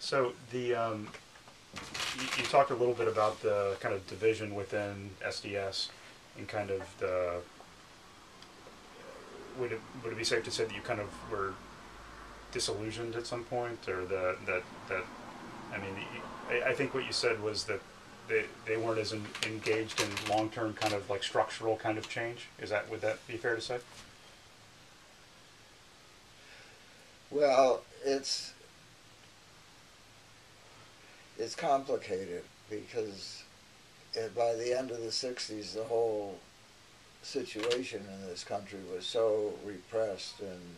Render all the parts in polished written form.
So you talked a little bit about the kind of division within SDS and kind of the. Would it be safe to say that you kind of were disillusioned at some point, or that I mean, I think what you said was that they weren't as engaged in long term kind of like structural kind of change. Would that be fair to say? Well, it's complicated because by the end of the 60s, the whole situation in this country was so repressed and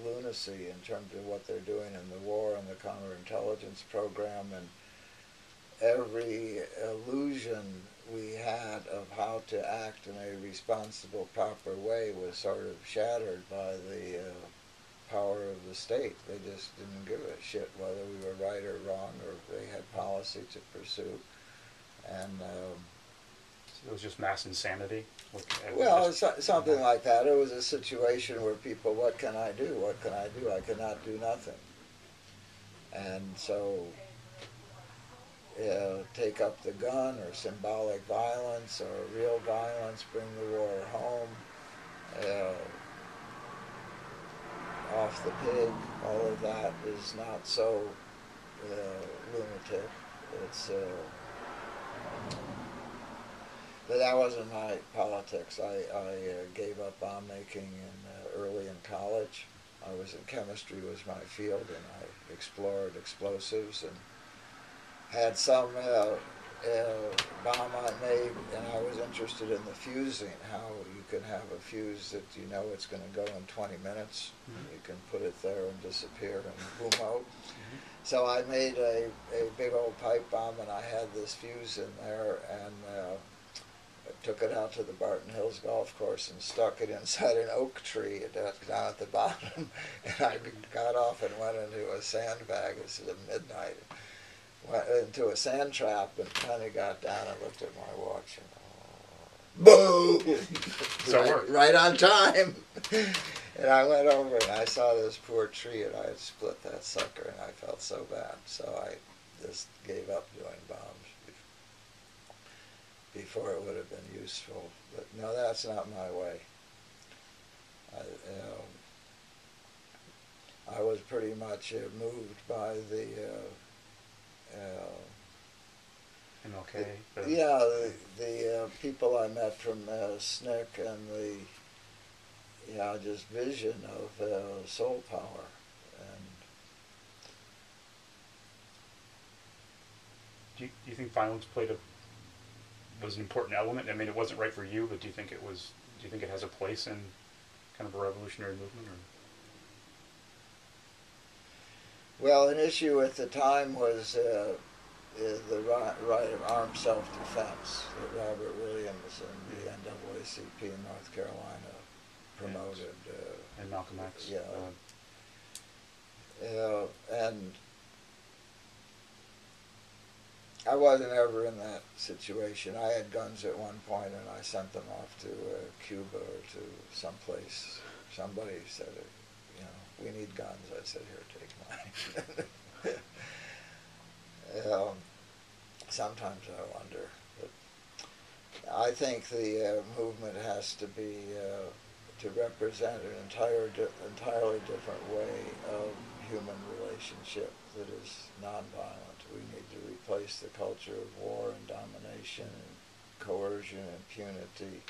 lunacy in terms of what they're doing in the war and the counterintelligence program, and every illusion we had of how to act in a responsible, proper way was sort of shattered by the power of the state. They just didn't give a shit whether we were right or wrong, or they had policy to pursue. And it was just mass insanity. Well, something like that. It was a situation where people, what can I do? What can I do? I cannot do nothing. And so, take up the gun, or symbolic violence, or real violence, bring the war home, off the pig, all of that is not so lunatic. It's but that wasn't my politics. I gave up bomb making early in college. I was in chemistry was my field, and I explored explosives and had some bomb I made, and I was interested in the fusing, how you can have a fuse that you know it's going to go in 20 minutes. Mm-hmm. You can put it there and disappear and boom out. Mm-hmm. So I made a big old pipe bomb, and I had this fuse in there, and I took it out to the Barton Hills golf course and stuck it inside an oak tree down at the bottom, and I got off and went into a sandbag. This is at midnight. Went into a sand trap and kind of got down and looked at my watch and boom! So right on time. And I went over and I saw this poor tree, and I had split that sucker, and I felt so bad. So I just gave up doing bombs before it would have been useful. But no, that's not my way. I was pretty much moved by the MLK. Yeah, the people I met from SNCC, and the just vision of soul power. And do you think violence was an important element? I mean, it wasn't right for you, but do you think it has a place in kind of a revolutionary movement? Or? Well, an issue at the time was the right of armed self-defense that Robert Williams and the NAACP in North Carolina promoted. And Malcolm X. Yeah. And I wasn't ever in that situation. I had guns at one point, and I sent them off to Cuba or to someplace. Somebody said, we need guns. I said, here, take mine. Sometimes I wonder. But I think the movement has to be to represent an entirely different way of human relationship that is nonviolent. We need to replace the culture of war and domination and coercion and impunity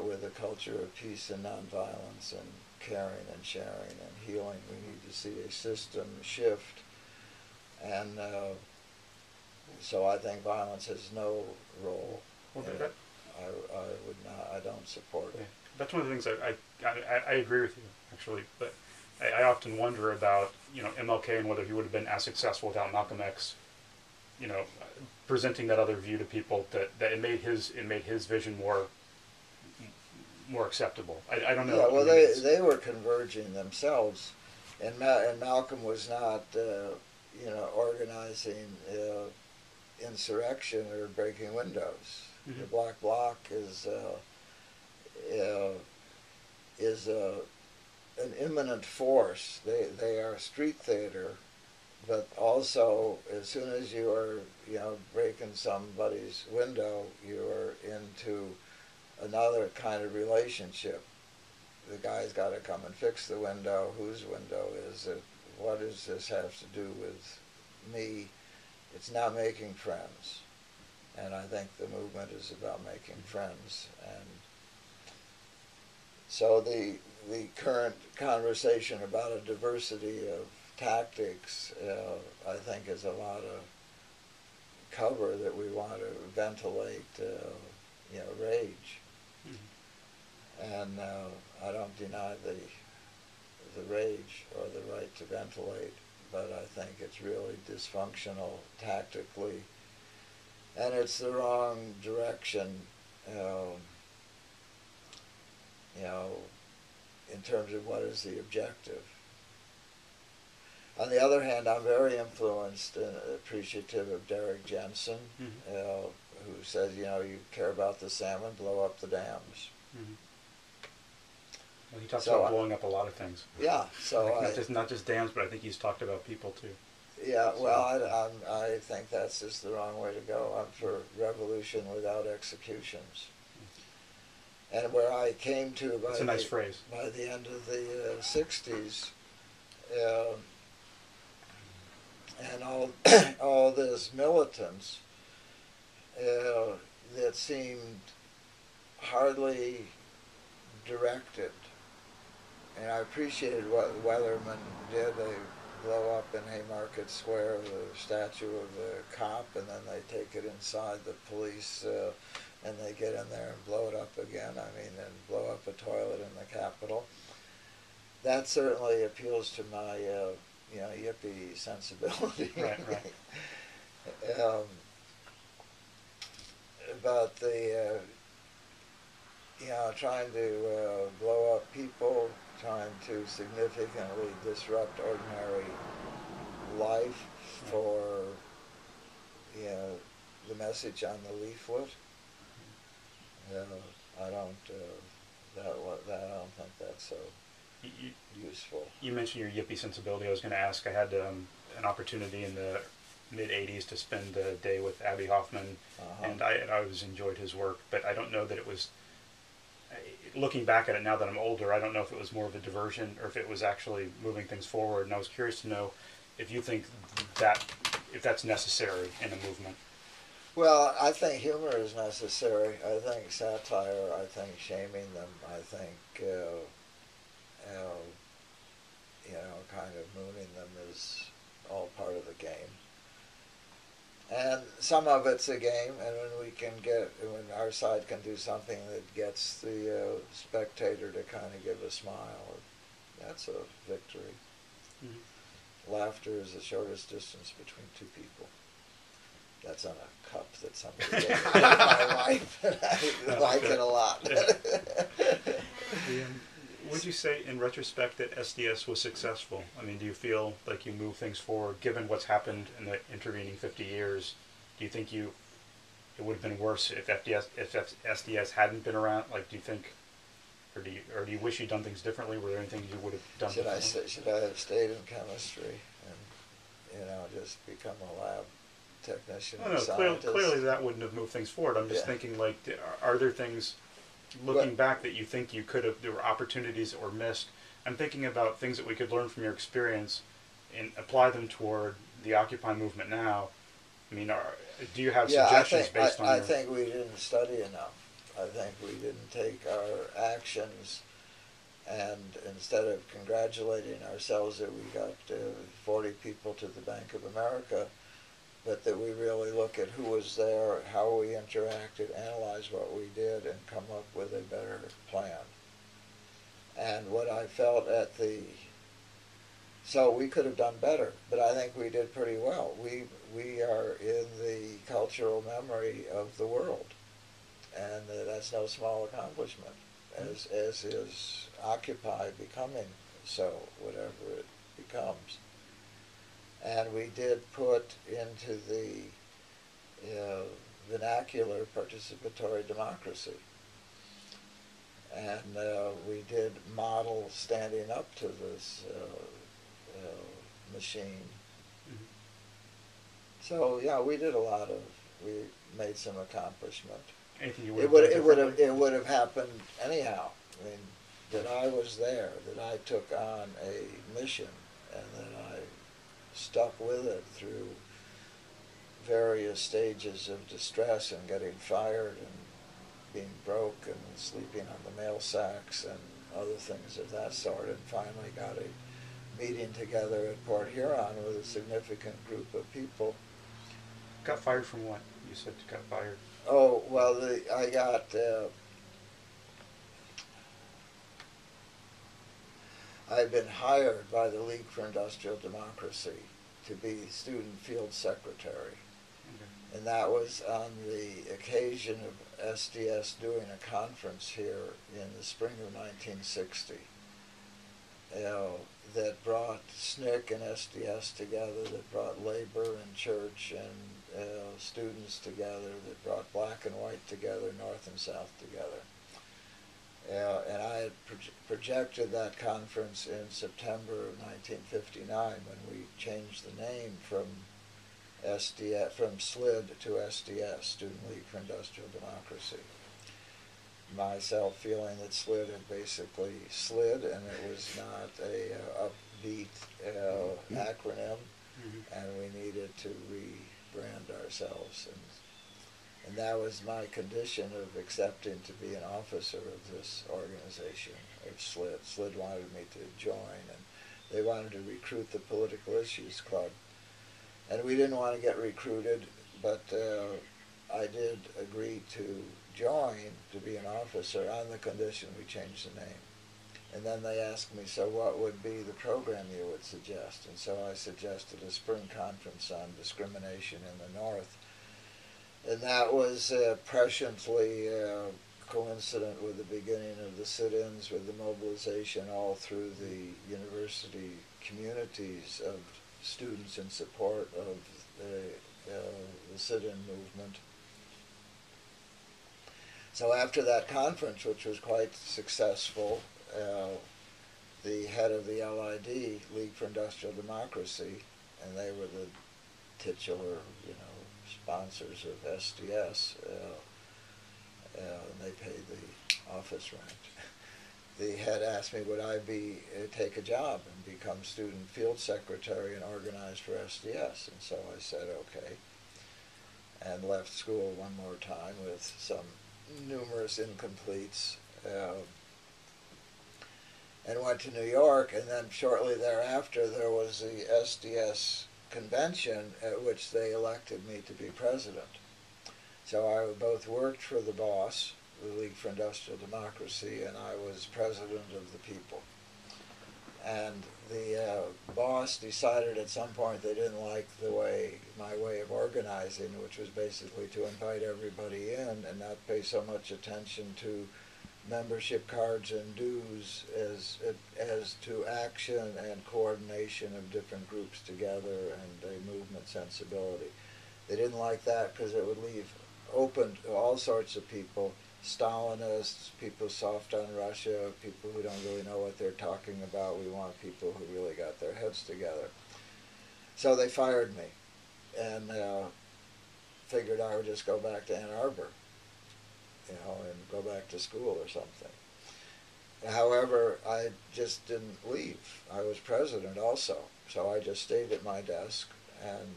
with a culture of peace and nonviolence and caring and sharing and healing. We need to see a system shift, and so I think violence has no role. Well, I would not. I don't support it. That's one of the things I agree with you, actually. But I often wonder about MLK and whether he would have been as successful without Malcolm X. Presenting that other view to people, that it made his vision more acceptable. I don't know. Yeah, well, they were converging themselves, and Malcolm was not organizing insurrection or breaking windows. Mm-hmm. The Black Bloc is an imminent force. They are street theater, but also, as soon as you are, breaking somebody's window, you are into another kind of relationship. The guy's got to come and fix the window. Whose window is it? What does this have to do with me? It's not making friends. And I think the movement is about making friends. And so the current conversation about a diversity of tactics, I think, is a lot of cover that we want to ventilate, rage. Mm-hmm. And I don't deny the rage or the right to ventilate, but I think it's really dysfunctional tactically, and it's the wrong direction, in terms of what is the objective. On the other hand, I'm very influenced and appreciative of Derek Jensen, mm-hmm. Who says, you care about the salmon, blow up the dams. Mm-hmm. Well, he talks about blowing up a lot of things. Yeah, so not just dams, but I think he's talked about people too. Yeah, well, I think that's just the wrong way to go. I'm for revolution without executions. And where I came to that's a nice phrase. By the end of the 60s, and all this militance that seemed hardly directed. And I appreciated what the Weathermen did. They blow up in Haymarket Square the statue of the cop, and then they take it inside the police, and they get in there and blow it up again. And blow up a toilet in the Capitol. That certainly appeals to my, yippie sensibility. Right. But the, trying to blow up people, trying to significantly disrupt ordinary life for, the message on the leaflet. I don't think that's so useful. You mentioned your yippie sensibility. I was going to ask. I had an opportunity in the mid-'80s to spend a day with Abbie Hoffman, uh-huh. and I always enjoyed his work, but I don't know that it was, looking back at it now that I'm older, I don't know if it was more of a diversion or if it was actually moving things forward, and I was curious to know if you think if that's necessary in a movement. Well, I think humor is necessary. I think satire, I think shaming them, I think, kind of mooning them is all part of the game. And some of it's a game, and when our side can do something that gets the spectator to kind of give a smile, that's a victory. Mm-hmm. Laughter is the shortest distance between two people. That's on a cup that somebody gave my wife, and I like it a lot. Would you say, in retrospect, that SDS was successful? Do you feel like you moved things forward, given what's happened in the intervening 50 years? Do you think it would have been worse if SDS hadn't been around? Do you think, or do you wish you'd done things differently? Were there anything you would have done differently? Should I have stayed in chemistry and just become a lab technician? No, clearly that wouldn't have moved things forward. I'm just thinking, are there things, looking back, that you think you could have, there were opportunities that were missed? I'm thinking about things that we could learn from your experience and apply them toward the Occupy movement now. Do you have suggestions based on I think we didn't study enough. I think we didn't take our actions, and instead of congratulating ourselves that we got 40 people to the Bank of America, but that we really look at who was there, how we interacted, analyze what we did, and come up with a better plan. And what I felt so we could have done better, but I think we did pretty well. We are in the cultural memory of the world, and that's no small accomplishment, as is Occupy becoming so, whatever it becomes. And we did put into the vernacular participatory democracy. And we did model standing up to this machine. Mm-hmm. So yeah, we made some accomplishment. Anything you would have done differently? It would have happened anyhow. I mean, that I was there, that I took on a mission, and that I stuck with it through various stages of distress and getting fired and being broke and sleeping on the mail sacks and other things of that sort, and finally got a meeting together at Port Huron with a significant group of people. Got fired from what? You said you got fired. Oh, well, I'd been hired by the League for Industrial Democracy to be student field secretary. Okay. And that was on the occasion of SDS doing a conference here in the spring of 1960 that brought SNCC and SDS together, that brought labor and church and students together, that brought black and white together, North and South together. And I had projected that conference in September of 1959 when we changed the name from SLID to SDS, Student League for Industrial Democracy. Myself feeling that SLID had basically slid and it was not a upbeat acronym, and we needed to rebrand ourselves. And that was my condition of accepting to be an officer of this organization, of SLID. SLID wanted me to join, and they wanted to recruit the Political Issues Club. And we didn't want to get recruited, but I did agree to join to be an officer on the condition we changed the name. And then they asked me, so what would be the program you would suggest? And so I suggested a spring conference on discrimination in the North. And that was presciently coincident with the beginning of the sit-ins, with the mobilization all through the university communities of students in support of the sit-in movement. So after that conference, which was quite successful, the head of the LID, League for Industrial Democracy, and they were the titular, sponsors of SDS, and they paid the office rent. The head asked me, would I take a job and become student field secretary and organize for SDS? And so I said, okay, and left school one more time with some numerous incompletes, and went to New York, and then shortly thereafter there was the SDS convention at which they elected me to be president. So I both worked for the boss, the League for Industrial Democracy, and I was president of the people. And the boss decided at some point they didn't like my way of organizing, which was basically to invite everybody in and not pay so much attention to membership cards and dues as to action and coordination of different groups together and a movement sensibility. They didn't like that because it would leave open to all sorts of people, Stalinists, people soft on Russia, people who don't really know what they're talking about. We want people who really got their heads together. So they fired me and figured I would just go back to Ann Arbor, and go back to school or something. However, I just didn't leave. I was president also, so I just stayed at my desk, and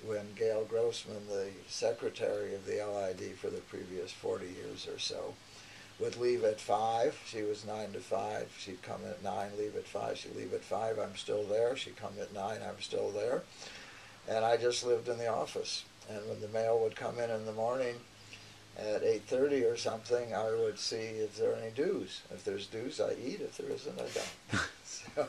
when Gail Grossman, the secretary of the LID for the previous 40 years or so, would leave at 5. She was 9 to 5. She'd come at 9, leave at 5. She'd leave at 5. I'm still there. She'd come at 9. I'm still there. And I just lived in the office. And when the mail would come in the morning at 8:30 or something, I would see if there are any dues. If there's dues, I eat. If there isn't, I don't. So